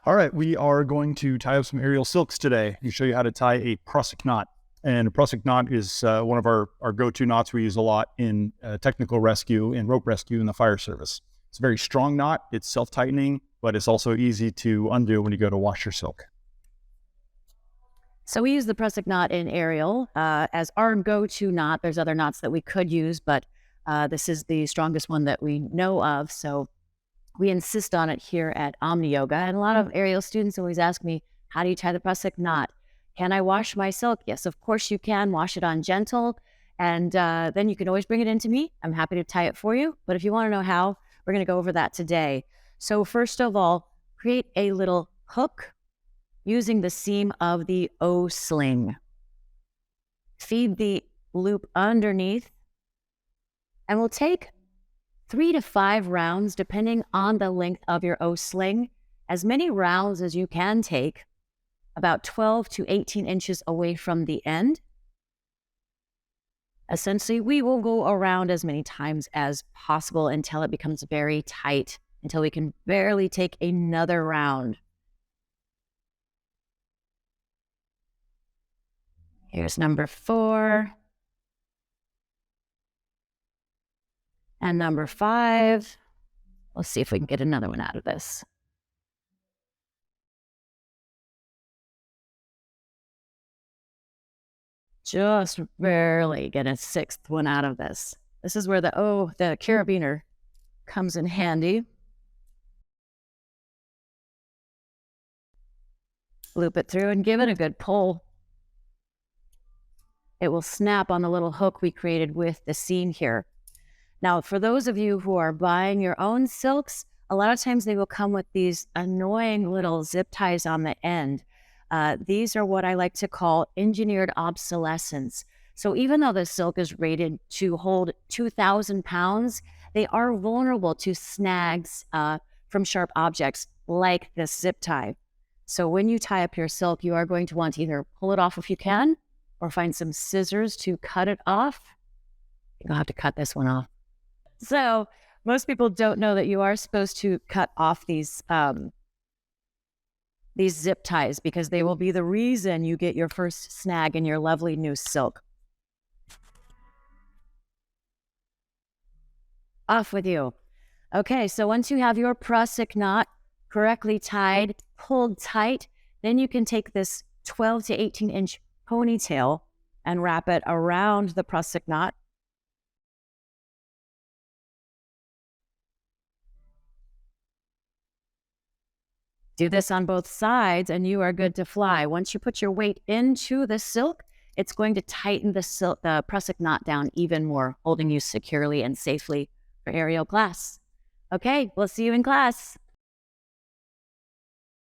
All right, we are going to tie up some aerial silks today and show you how to tie a Prusik knot. And a Prusik knot is one of our go-to knots we use a lot in technical rescue and rope rescue in the fire service. It's a very strong knot. It's self-tightening, but it's also easy to undo when you go to wash your silk. So we use the Prusik knot in aerial as our go-to knot. There's other knots that we could use, but this is the strongest one that we know of. So we insist on it here at Omni Yoga. And a lot of aerial students always ask me, how do you tie the Prusik knot? Can I wash my silk? Yes, of course you can. Wash it on gentle. And then you can always bring it into me. I'm happy to tie it for you. But if you want to know how, we're going to go over that today. So first of all, create a little hook using the seam of the O-sling. Feed the loop underneath. And we'll take 3 to 5 rounds, depending on the length of your O-sling. As many rounds as you can take, about 12 to 18 inches away from the end. Essentially, we will go around as many times as possible until it becomes very tight, until we can barely take another round. Here's number 4. And number 5. Let's see if we can get another one out of this. Just barely get a 6th one out of this. This is where the carabiner comes in handy. Loop it through and give it a good pull. It will snap on the little hook we created with the seam here. Now, for those of you who are buying your own silks, a lot of times they will come with these annoying little zip ties on the end. These are what I like to call engineered obsolescence. So even though the silk is rated to hold 2,000 pounds, they are vulnerable to snags from sharp objects like this zip tie. So when you tie up your silk, you are going to want to either pull it off if you can, or find some scissors to cut it off. You'll have to cut this one off. So most people don't know that you are supposed to cut off these zip ties, because they will be the reason you get your first snag in your lovely new silk. Off with you. Okay, so once you have your Prusik knot correctly tied, pulled tight, then you can take this 12 to 18 inch ponytail and wrap it around the Prusik knot. Do this on both sides and you are good to fly. Once you put your weight into the silk, it's going to tighten the Prusik knot down even more, holding you securely and safely for aerial class. Okay, we'll see you in class.